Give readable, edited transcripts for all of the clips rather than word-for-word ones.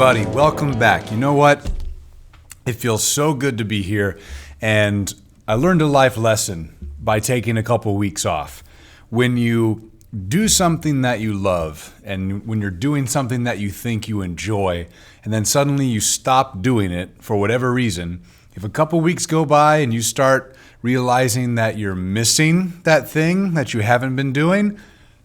everybody. Welcome back. You know what? It feels so good to be here, and I learned a life lesson by taking a couple weeks off. When you do something that you love, and when you're doing something that you think you enjoy, and then suddenly you stop doing it for whatever reason, if a couple weeks go by and you start realizing that you're missing that thing that you haven't been doing,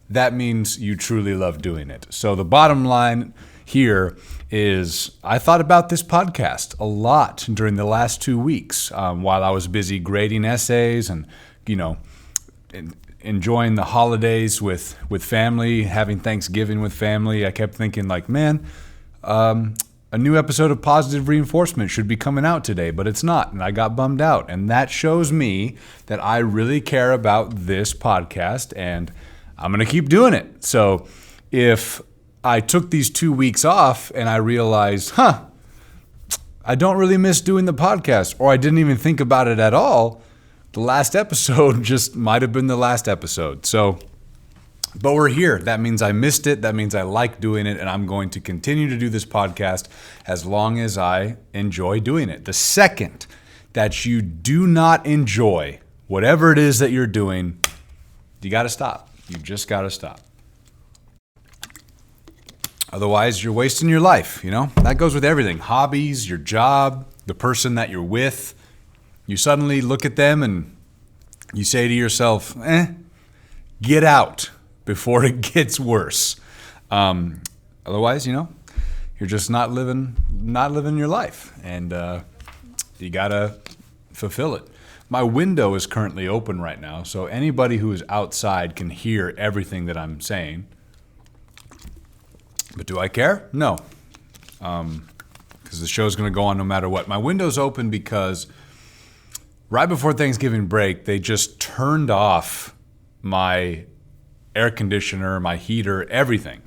that means you truly love doing it. So the bottom line here is I thought about this podcast a lot during the last 2 weeks while I was busy grading essays and, enjoying the holidays with family, having Thanksgiving with family. I kept thinking like, man, a new episode of Positive Reinforcement should be coming out today, but it's not, and I got bummed out. And that shows me that I really care about this podcast, and I'm going to keep doing it. So if I took these 2 weeks off and I realized, I don't really miss doing the podcast, or I didn't even think about it at all, the last episode just might have been the last episode. But we're here. That means I missed it. That means I like doing it, and I'm going to continue to do this podcast as long as I enjoy doing it. The second that you do not enjoy whatever it is that you're doing, you got to stop. You just got to stop. Otherwise, you're wasting your life, That goes with everything. Hobbies, your job, the person that you're with. You suddenly look at them and you say to yourself, get out before it gets worse. Otherwise, you're just not living your life, and you gotta fulfill it. My window is currently open right now, so anybody who is outside can hear everything that I'm saying. But do I care? No, because the show's gonna go on no matter what. My window's open because right before Thanksgiving break, they just turned off my air conditioner, my heater, everything.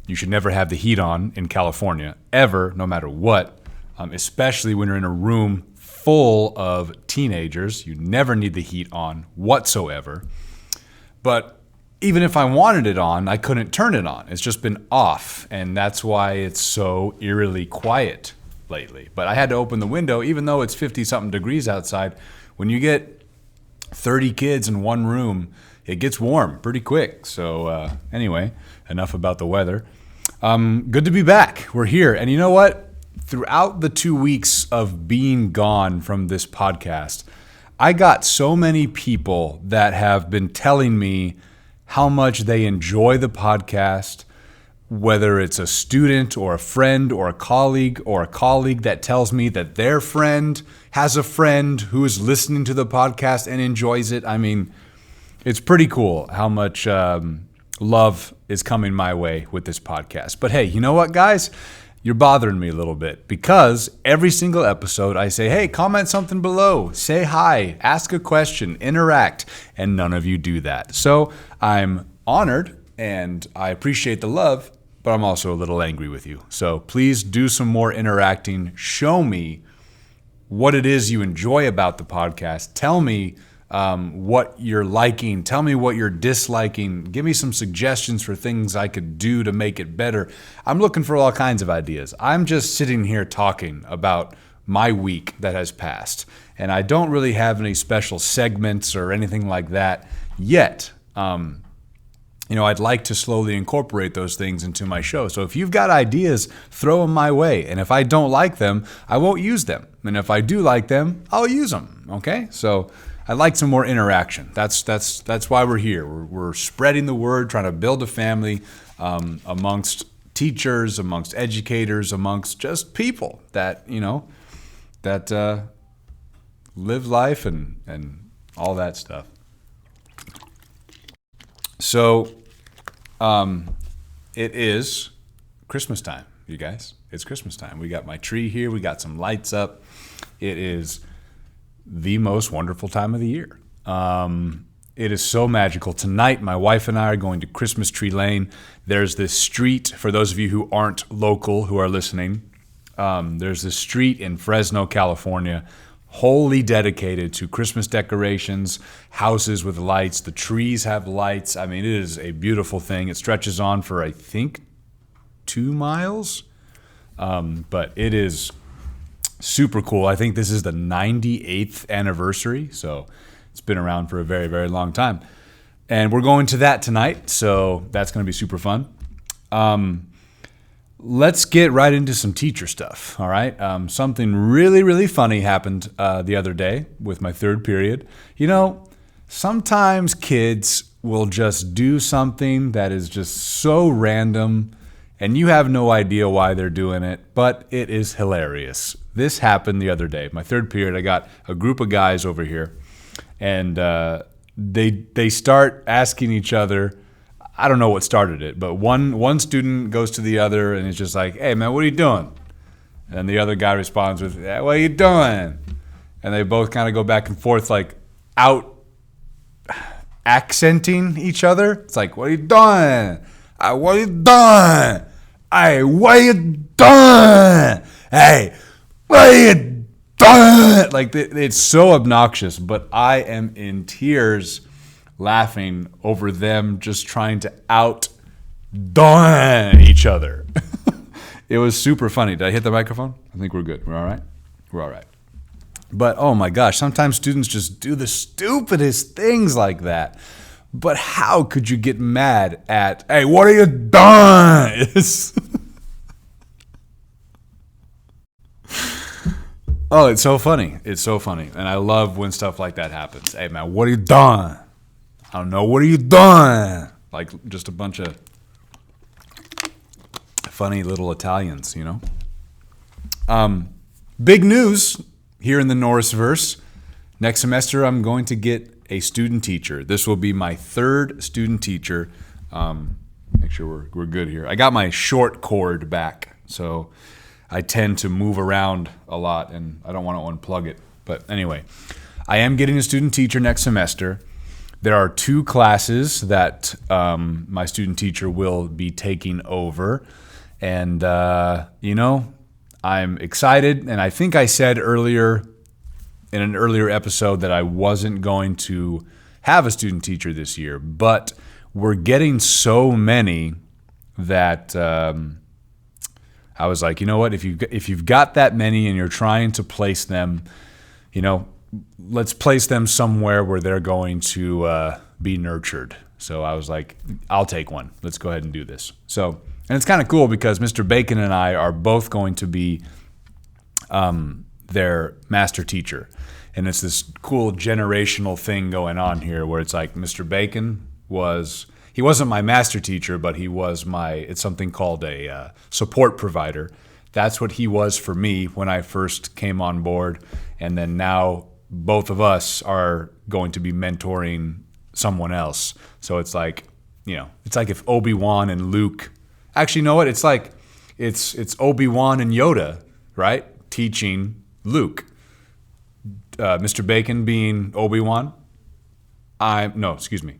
You should never have the heat on in California, ever, no matter what, especially when you're in a room full of teenagers. You never need the heat on whatsoever. But even if I wanted it on, I couldn't turn it on. It's just been off, and that's why it's so eerily quiet lately. But I had to open the window, even though it's 50-something degrees outside. When you get 30 kids in one room, it gets warm pretty quick. So anyway, enough about the weather. Good to be back. We're here. And you know what? Throughout the 2 weeks of being gone from this podcast, I got so many people that have been telling me how much they enjoy the podcast, whether it's a student or a friend or a colleague that tells me that their friend has a friend who is listening to the podcast and enjoys it. I mean, it's pretty cool how much love is coming my way with this podcast. But hey, you know what, guys? You're bothering me a little bit because every single episode I say, hey, comment something below, say hi, ask a question, interact, and none of you do that. So I'm honored and I appreciate the love, but I'm also a little angry with you. So please do some more interacting. Show me what it is you enjoy about the podcast. Tell me what you're liking. Tell me what you're disliking. Give me some suggestions for things I could do to make it better. I'm looking for all kinds of ideas. I'm just sitting here talking about my week that has passed, and I don't really have any special segments or anything like that yet. I'd like to slowly incorporate those things into my show. So if you've got ideas, throw them my way. And if I don't like them, I won't use them. And if I do like them, I'll use them. Okay? So I'd like some more interaction. That's why we're here. We're spreading the word, trying to build a family amongst teachers, amongst educators, amongst just people that, that live life and all that stuff. So it is Christmas time, you guys. It's Christmas time. We got my tree here. We got some lights up. It is the most wonderful time of the year. It is so magical. Tonight, my wife and I are going to Christmas Tree Lane. There's this street, for those of you who aren't local, who are listening, there's this street in Fresno, California, wholly dedicated to Christmas decorations, houses with lights. The trees have lights. I mean, it is a beautiful thing. It stretches on for, I think, 2 miles. But it is super cool. I think this is the 98th anniversary, so it's been around for a very, very long time. And we're going to that tonight, so that's going to be super fun. Let's get right into some teacher stuff, all right? Something really, really funny happened the other day with my third period. You know, sometimes kids will just do something that is just so random, and you have no idea why they're doing it, but it is hilarious. This happened the other day. My third period, I got a group of guys over here, and they start asking each other, I don't know what started it, but one student goes to the other and is just like, hey, man, what are you doing? And the other guy responds with, what are you doing? And they both kind of go back and forth, like out accenting each other. It's like, what are you doing? What are you doing? Hey, what are you doing? Hey, what are you doing? Like, it's so obnoxious, but I am in tears laughing over them just trying to out-done each other. It was super funny. Did I hit the microphone? I think we're good. We're all right? We're all right. But, oh my gosh, sometimes students just do the stupidest things like that. But how could you get mad at, hey, what are you doing? Oh, it's so funny. It's so funny. And I love when stuff like that happens. Hey, man, what are you doing? I don't know. What are you doing? Like just a bunch of funny little Italians, you know? Big news here in the Norrisverse. Next semester, I'm going to get a student teacher. This will be my third student teacher. Make sure we're good here. I got my short cord back, so I tend to move around a lot, and I don't want to unplug it. But anyway, I am getting a student teacher next semester. There are 2 classes that my student teacher will be taking over. And, you know, I'm excited. And I think I said earlier in an earlier episode that I wasn't going to have a student teacher this year. But we're getting so many that I was like, you know what, if you've got that many and you're trying to place them, you know, let's place them somewhere where they're going to be nurtured. So I was like, I'll take one. Let's go ahead and do this. So, and it's kind of cool because Mr. Bacon and I are both going to be their master teacher. And it's this cool generational thing going on here where it's like Mr. Bacon he wasn't my master teacher, but he was it's something called a support provider. That's what he was for me when I first came on board. And then now both of us are going to be mentoring someone else. So it's like, you know, it's like if Obi-Wan and Luke, actually, you know what? It's like, it's Obi-Wan and Yoda, right? Teaching Luke. Mr. Bacon being Obi-Wan. Excuse me.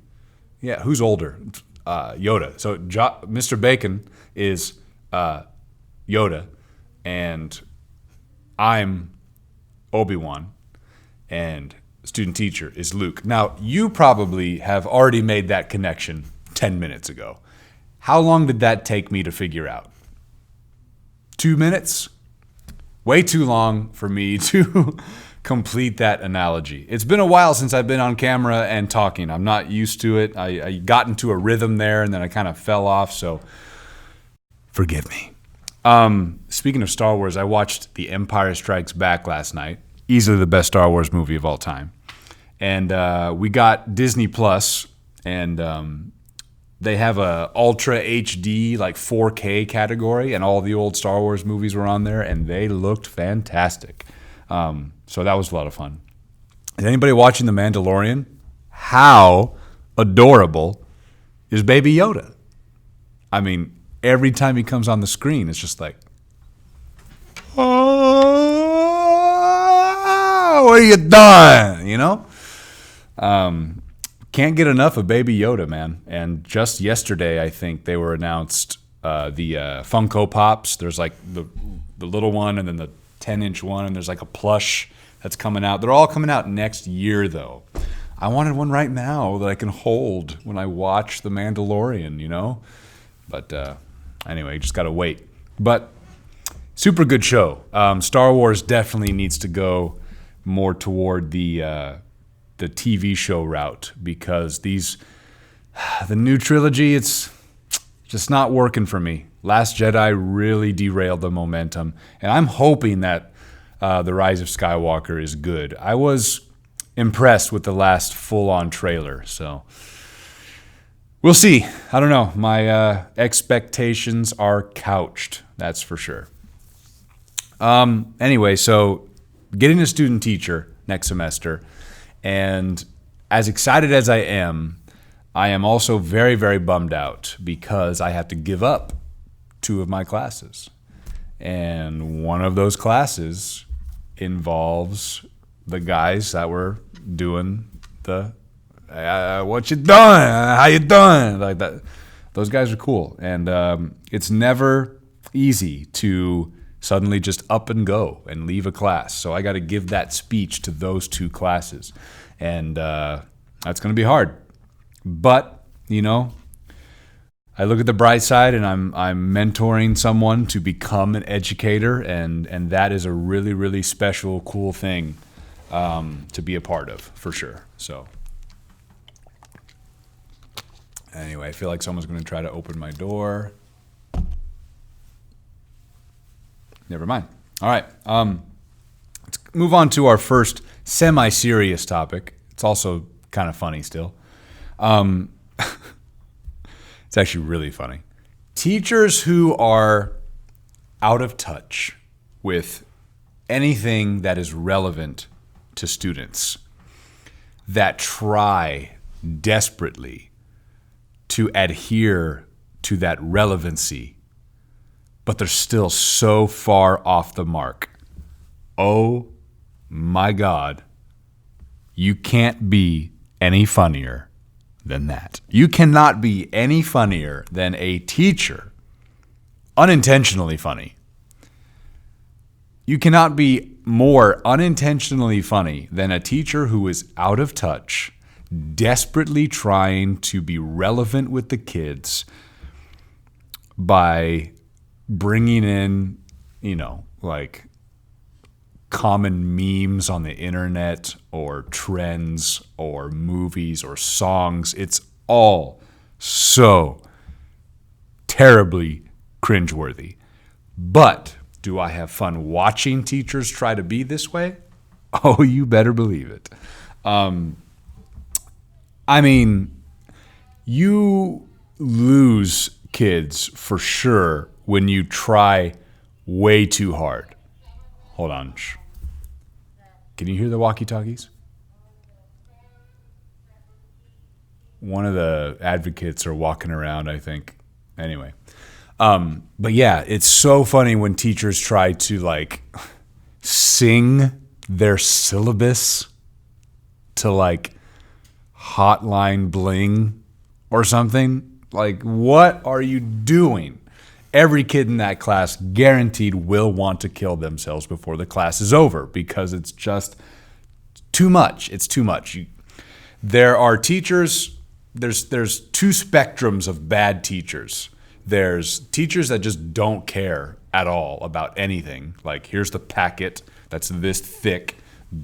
Yeah, who's older? Yoda. So Mr. Bacon is Yoda, and I'm Obi-Wan, and student teacher is Luke. Now, you probably have already made that connection 10 minutes ago. How long did that take me to figure out? 2 minutes? Way too long for me to complete that analogy. It's been a while since I've been on camera and talking. I'm not used to it. I got into a rhythm there, and then I kind of fell off, so forgive me. Speaking of Star Wars, I watched The Empire Strikes Back last night. Easily the best Star Wars movie of all time. And we got Disney Plus, and they have a Ultra HD, like 4K category, and all the old Star Wars movies were on there, and they looked fantastic. So that was a lot of fun. Is anybody watching The Mandalorian? How adorable is Baby Yoda? I mean, every time he comes on the screen, it's just like, oh, what are you doing? You know? Can't get enough of Baby Yoda, man. And just yesterday, I think they were announced the Funko Pops. There's like the little one and then the 10-inch one, and there's like a plush that's coming out. They're all coming out next year, though. I wanted one right now that I can hold when I watch The Mandalorian, you know? But anyway, just got to wait. But super good show. Star Wars definitely needs to go more toward the TV show route, because the new trilogy, it's just not working for me. Last Jedi really derailed the momentum, and I'm hoping that The Rise of Skywalker is good. I was impressed with the last full-on trailer, so we'll see. I don't know. My expectations are couched, that's for sure. Anyway, so getting a student teacher next semester, and as excited as I am also very, very bummed out because I have to give up 2 of my classes. And one of those classes involves the guys that were doing the what you doing? How you doing? Like that. Those guys are cool. And it's never easy to suddenly just up and go and leave a class. So I got to give that speech to those 2 classes. And that's going to be hard. But, I look at the bright side, and I'm mentoring someone to become an educator, and that is a really, really special, cool thing to be a part of, for sure. So anyway, I feel like someone's going to try to open my door. Never mind. All right. Let's move on to our first semi-serious topic. It's also kind of funny still. It's actually really funny. Teachers who are out of touch with anything that is relevant to students, that try desperately to adhere to that relevancy, but they're still so far off the mark. Oh my God, you can't be any funnier than that. You cannot be any funnier than a teacher, unintentionally funny. You cannot be more unintentionally funny than a teacher who is out of touch, desperately trying to be relevant with the kids by bringing in, like common memes on the internet or trends or movies or songs. It's all so terribly cringeworthy. But do I have fun watching teachers try to be this way? Oh, you better believe it. You lose kids for sure when you try way too hard. Hold on. Can you hear the walkie-talkies? One of the advocates are walking around, I think. Anyway. But yeah, it's so funny when teachers try to sing their syllabus to Hotline Bling or something. What are you doing? Every kid in that class guaranteed will want to kill themselves before the class is over because it's just too much. It's too much. There are teachers, there's 2 spectrums of bad teachers. There's teachers that just don't care at all about anything. Here's the packet that's this thick.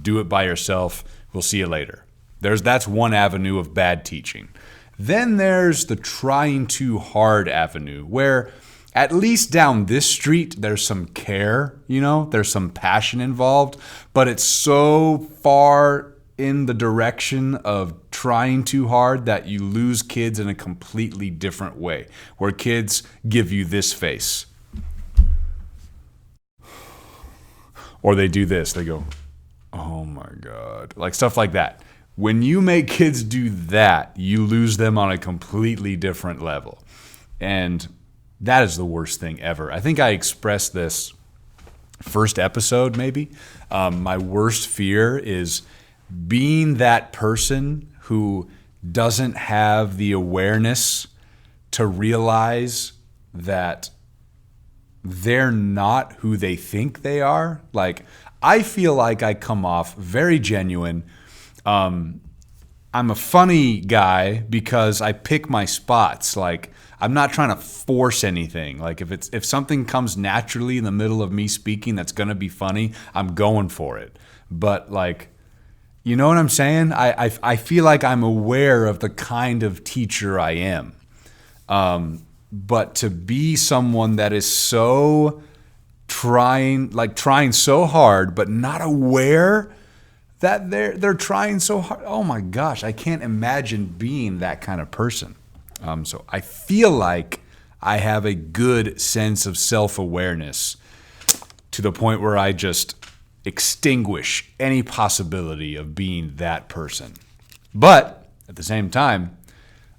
Do it by yourself. We'll see you later. That's one avenue of bad teaching. Then there's the trying too hard avenue where at least down this street, there's some care, there's some passion involved, but it's so far in the direction of trying too hard that you lose kids in a completely different way, where kids give you this face. Or they do this, they go, oh my God, stuff like that. When you make kids do that, you lose them on a completely different level. And that is the worst thing ever. I think I expressed this first episode, maybe. My worst fear is being that person who doesn't have the awareness to realize that they're not who they think they are. I feel like I come off very genuine. I'm a funny guy because I pick my spots. I'm not trying to force anything. Like if something comes naturally in the middle of me speaking that's going to be funny, I'm going for it. But like, you know what I'm saying? I feel like I'm aware of the kind of teacher I am. But to be someone that is so trying so hard, but not aware that they're trying so hard. Oh my gosh, I can't imagine being that kind of person. So I feel like I have a good sense of self-awareness to the point where I just extinguish any possibility of being that person. But at the same time,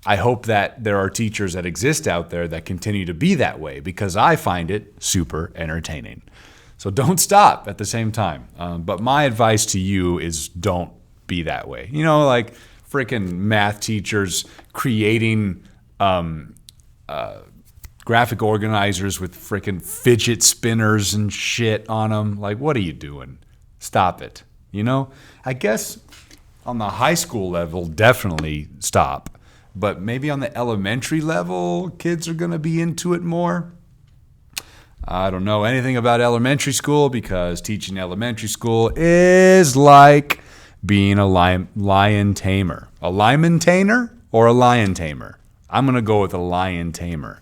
I hope that there are teachers that exist out there that continue to be that way, because I find it super entertaining. So don't stop at the same time. But my advice to you is don't be that way. You know, like freaking math teachers creating graphic organizers with freaking fidget spinners and shit on them. Like, what are you doing? Stop it. You know, I guess on the high school level, definitely stop. But maybe on the elementary level, kids are going to be into it more. I don't know anything about elementary school, because teaching elementary school is like being a lion tamer. A lion tamer or a lion tamer? I'm going to go with a lion tamer.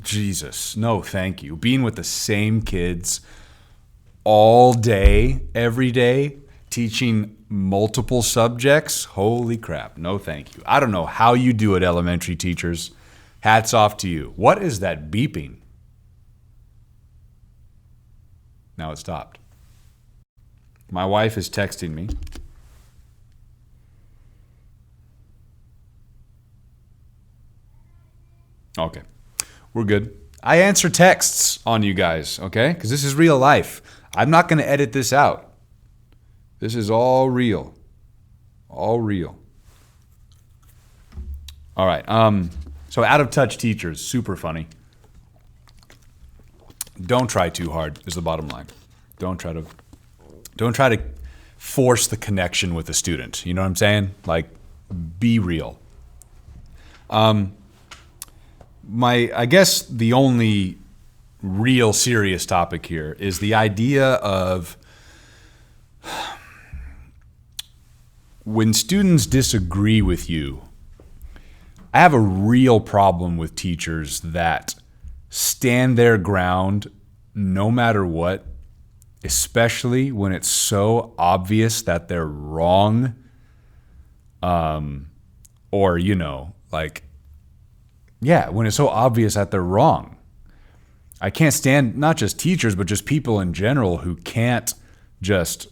Jesus, no thank you. Being with the same kids all day, every day, teaching multiple subjects, holy crap, no thank you. I don't know how you do it, elementary teachers. Hats off to you. What is that beeping? Now it stopped. My wife is texting me. Okay, we're good. I answer texts on you guys, okay? Because this is real life. I'm not going to edit this out. This is all real. All real. All right. So out of touch teachers, super funny. Don't try too hard is the bottom line. Don't try to force the connection with the student. You know what I'm saying? Like, be real. I guess the only real serious topic here is the idea of when students disagree with you. I have a real problem with teachers that stand their ground no matter what, especially when it's so obvious that they're wrong. Or, you know, like, yeah, when it's so obvious that they're wrong. I can't stand not just teachers, but just people in general who can't just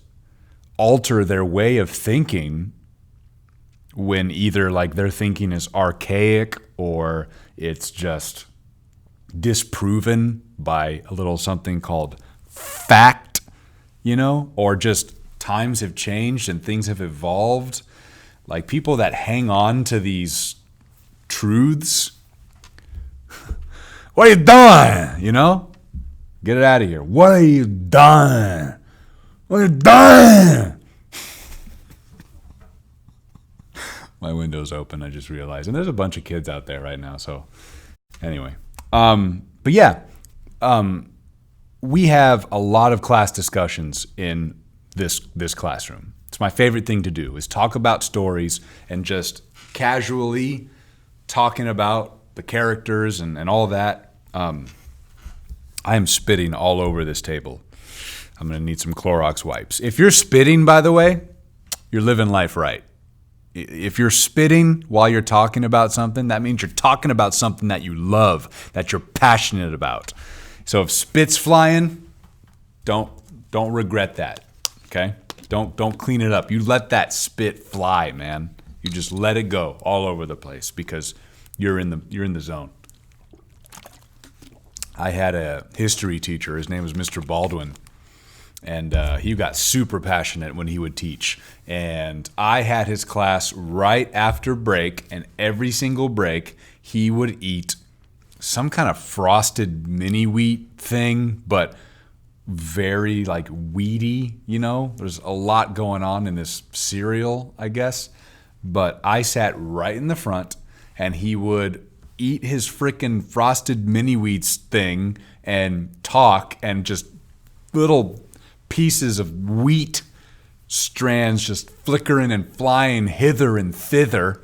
alter their way of thinking when either like their thinking is archaic or it's just disproven by a little something called fact, you know, or just times have changed and things have evolved. Like people that hang on to these truths. What are you doing? You know? Get it out of here. What are you doing? What are you doing? My window's open, I just realized. And there's a bunch of kids out there right now, so anyway. But yeah, we have a lot of class discussions in this classroom. It's my favorite thing to do, is talk about stories and just casually talking about the characters and all that. I am spitting all over this table. I'm going to need some Clorox wipes. If you're spitting, by the way, you're living life right. If you're spitting while you're talking about something, that means you're talking about something that you love, that you're passionate about. So if spit's flying, don't regret that. Okay? Don't clean it up. You let that spit fly, man. You just let it go all over the place because you're in the zone. I had a history teacher. His name was Mr. Baldwin. And he got super passionate when he would teach. And I had his class right after break, and every single break he would eat some kind of frosted mini wheat thing, but very like wheaty, you know? There's a lot going on in this cereal, I guess. But I sat right in the front, and he would eat his frickin' frosted mini wheats thing and talk, and just little pieces of wheat strands just flickering and flying hither and thither,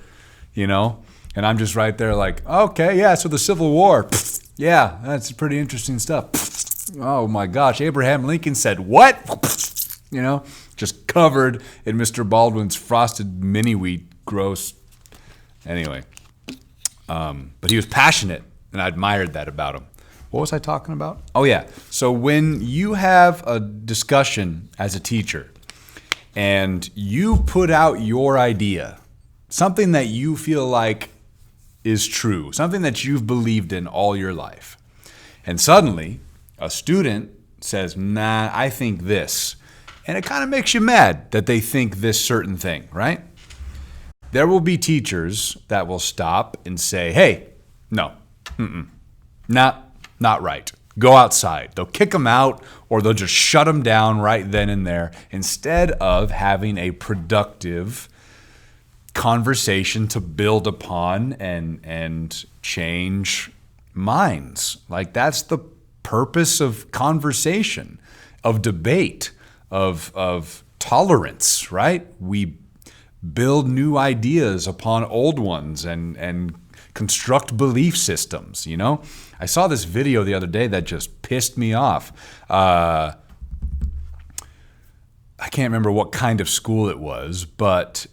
and I'm just right there like, okay, yeah, so the Civil War, yeah, that's pretty interesting stuff. Oh my gosh, Abraham Lincoln said what? Just covered in Mr. Baldwin's frosted mini wheat, gross. Anyway, but he was passionate, and I admired that about him. What was I talking about? Oh yeah, so when you have a discussion as a teacher, and you put out your idea, something that you feel like is true, something that you've believed in all your life, and suddenly a student says, nah, I think this, and it kind of makes you mad that they think this certain thing, right? There will be teachers that will stop and say, hey, no, not right. Go outside. They'll kick them out, or they'll just shut them down right then and there, instead of having a productive conversation to build upon and change minds. Like, that's the purpose of conversation, of debate, of tolerance, right? We build new ideas upon old ones and construct belief systems, I saw this video the other day that just pissed me off. I can't remember what kind of school it was, but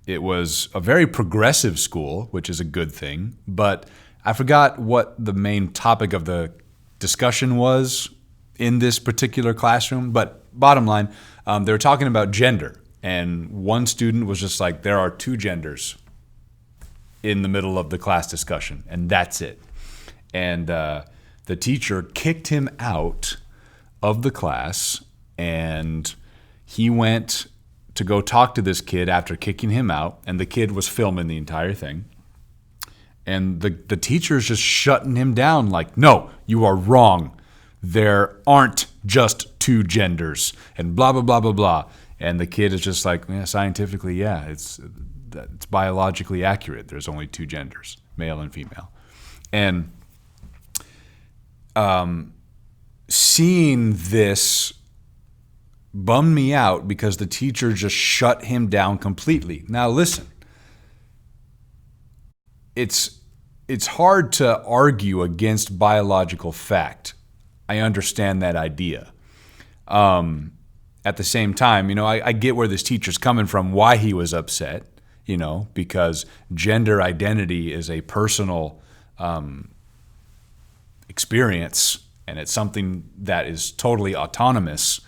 it was a very progressive school, which is a good thing. But I forgot what the main topic of the discussion was in this particular classroom. But bottom line, they were talking about gender. And one student was just like, there are two genders in the middle of the class discussion, and that's it. And the teacher kicked him out of the class, and he went to go talk to this kid after kicking him out, and the kid was filming the entire thing. And the teacher is just shutting him down like, no, you are wrong. There aren't just two genders, and blah, blah, blah, blah, blah. And the kid is just like, yeah, scientifically, yeah, it's biologically accurate. There's only two genders, male and female. And seeing this bummed me out because the teacher just shut him down completely. Now listen, it's hard to argue against biological fact. I understand that idea. At the same time, I get where this teacher's coming from, why he was upset, because gender identity is a personal experience, and it's something that is totally autonomous.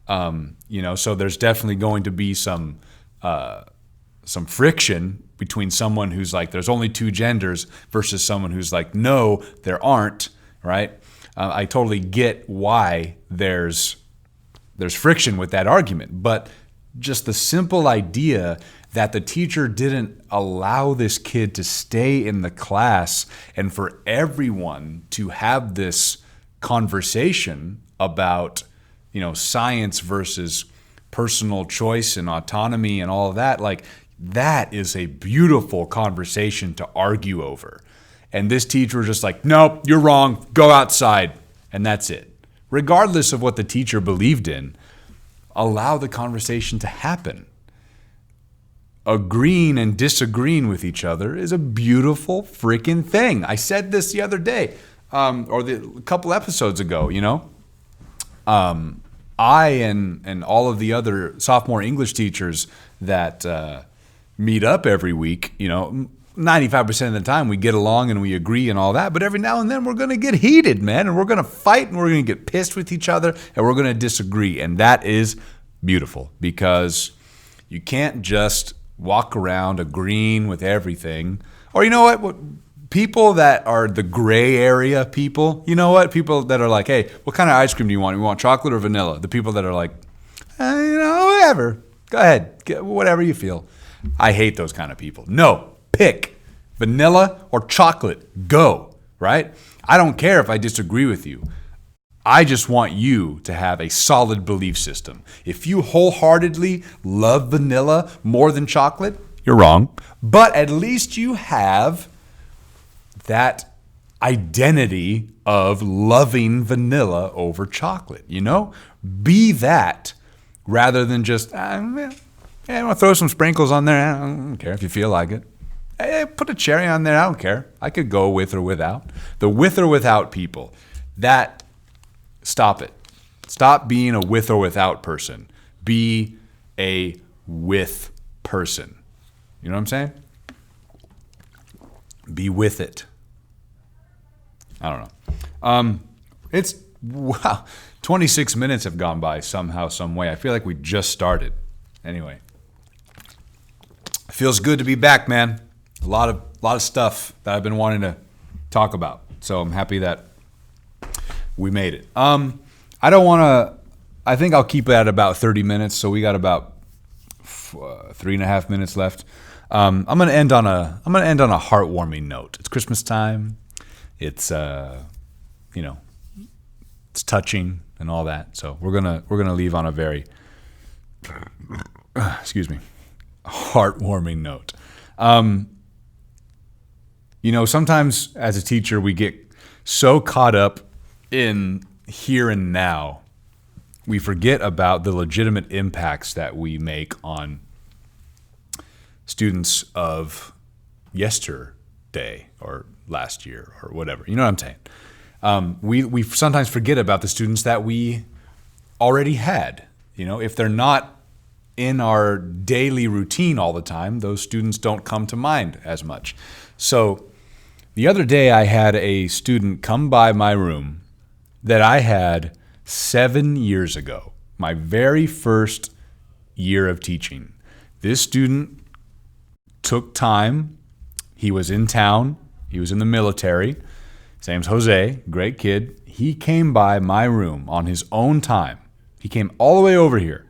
So there's definitely going to be some friction between someone who's like, there's only two genders, versus someone who's like, no, there aren't, right? I totally get why there's friction with that argument, but just the simple idea that the teacher didn't allow this kid to stay in the class and for everyone to have this conversation about, science versus personal choice and autonomy and all of that, like, that is a beautiful conversation to argue over. And this teacher was just like, nope, you're wrong, go outside, and that's it. Regardless of what the teacher believed in, allow the conversation to happen. Agreeing and disagreeing with each other is a beautiful freaking thing. I said this the other day, a couple episodes ago, I and all of the other sophomore English teachers that meet up every week, 95% of the time we get along and we agree and all that, but every now and then we're going to get heated, man, and we're going to fight and we're going to get pissed with each other and we're going to disagree. And that is beautiful, because you can't just walk around agreeing with everything. Or you know what people that are the gray area people, people that are like, hey, what kind of ice cream do you want? You want chocolate or vanilla? The people that are like, whatever, go ahead, get whatever you feel. I hate those kind of people. No, pick vanilla or chocolate, go, right? I don't care if I disagree with you. I just want you to have a solid belief system. If you wholeheartedly love vanilla more than chocolate, You're wrong. But at least you have that identity of loving vanilla over chocolate, you know? Be that rather than just, I want to throw some sprinkles on there. I don't care if you feel like it. Hey, put a cherry on there. I don't care. I could go with or without. The with or without people, stop it. Stop being a with or without person. Be a with person. You know what I'm saying? Be with it. I don't know. It's, wow, 26 minutes have gone by somehow, some way. I feel like we just started. Anyway, feels good to be back, man. A lot of stuff that I've been wanting to talk about. So I'm happy that we made it. I think I'll keep it at about 30 minutes. So we got about 3.5 minutes left. I'm gonna end on a heartwarming note. It's Christmas time. It's it's touching and all that. So we're gonna leave on a very heartwarming note. Sometimes as a teacher we get so caught up in here and now, we forget about the legitimate impacts that we make on students of yesterday or last year or whatever. You know what I'm saying? We sometimes forget about the students that we already had. You know, if they're not in our daily routine all the time, those students don't come to mind as much. So the other day I had a student come by my room that I had 7 years ago, my very first year of teaching. This student took time. He was in town. He was in the military. His name's Jose, great kid. He came by my room on his own time. He came all the way over here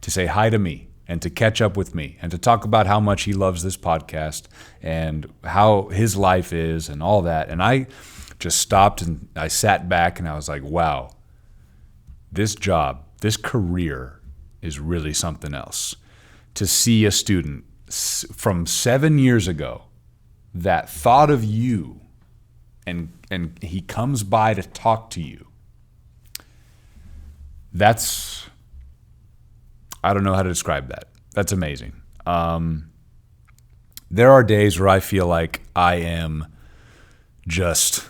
to say hi to me and to catch up with me and to talk about how much he loves this podcast and how his life is and all that. And I just stopped and I sat back and I was like, wow, this job, this career is really something else. To see a student from 7 years ago that thought of you and he comes by to talk to you. I don't know how to describe that. That's amazing. There are days where I feel like I am just,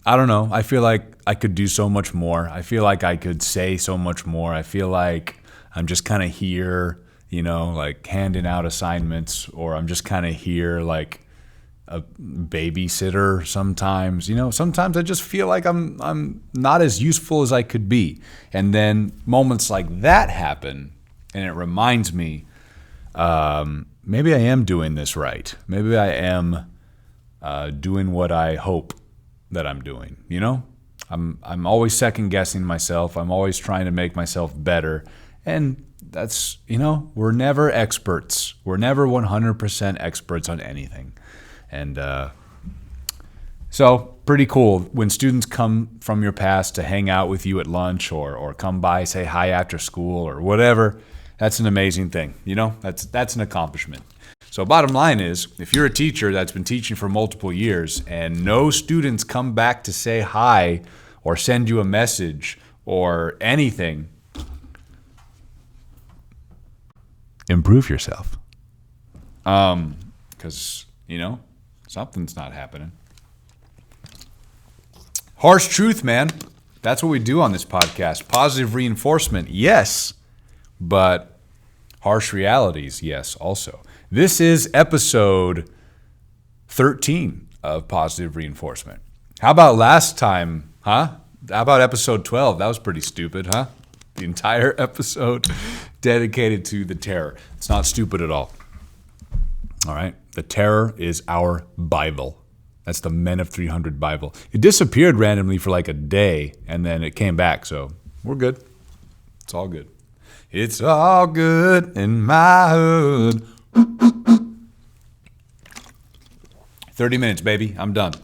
I don't know. I feel like I could do so much more. I feel like I could say so much more. I feel like I'm just kind of here, like handing out assignments, or I'm just kind of here like a babysitter sometimes. Sometimes I just feel like I'm not as useful as I could be. And then moments like that happen, and it reminds me, maybe I am doing this right. Maybe I am doing what I hope that I'm doing. I'm always second guessing myself. I'm always trying to make myself better. And that's, we're never experts. We're never 100% experts on anything. And so pretty cool when students come from your past to hang out with you at lunch or come by, say hi after school or whatever. That's an amazing thing. That's an accomplishment. So bottom line is, if you're a teacher that's been teaching for multiple years and no students come back to say hi or send you a message or anything, improve yourself. Because, something's not happening. Harsh truth, man. That's what we do on this podcast. Positive reinforcement, yes. But harsh realities, yes, also. This is episode 13 of Positive Reinforcement. How about last time, huh? How about episode 12? That was pretty stupid, huh? The entire episode dedicated to the terror. It's not stupid at all. All right? The terror is our Bible. That's the Men of 300 Bible. It disappeared randomly for like a day, and then it came back, so we're good. It's all good. It's all good in my hood. 30 minutes, baby. I'm done.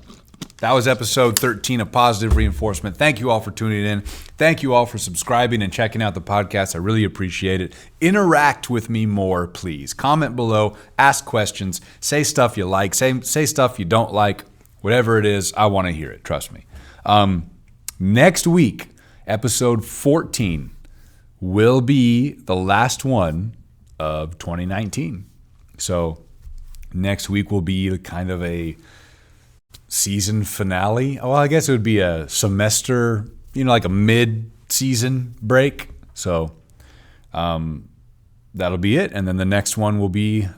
That was episode 13 of Positive Reinforcement. Thank you all for tuning in. Thank you all for subscribing and checking out the podcast. I really appreciate it. Interact with me more, please. Comment below, ask questions, say stuff you like, say stuff you don't like. Whatever it is, I want to hear it. Trust me. Next week, episode 14 will be the last one of 2019. So next week will be kind of a season finale. Well, I guess it would be a semester, like a mid-season break. So that'll be it. And then the next one will be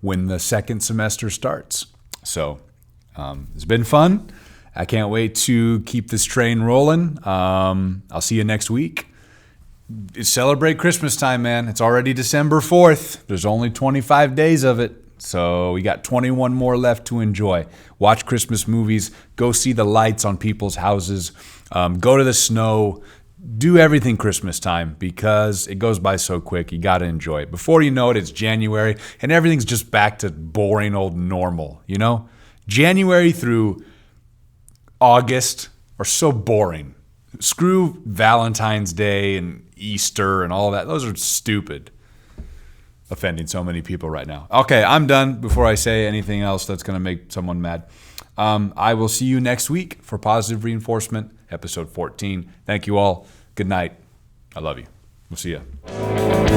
when the second semester starts. So it's been fun. I can't wait to keep this train rolling. I'll see you next week. Celebrate Christmas time, man. It's already December 4th. There's only 25 days of it. So we got 21 more left to enjoy. Watch Christmas movies. Go see the lights on people's houses. Go to the snow. Do everything Christmas time because it goes by so quick. You got to enjoy it. Before you know it, it's January and everything's just back to boring old normal, January through August are so boring. Screw Valentine's Day and Easter and all that. Those are stupid. Offending so many people right now. Okay, I'm done before I say anything else that's going to make someone mad. I will see you next week for Positive Reinforcement, episode 14. Thank you all. Good night. I love you. We'll see you.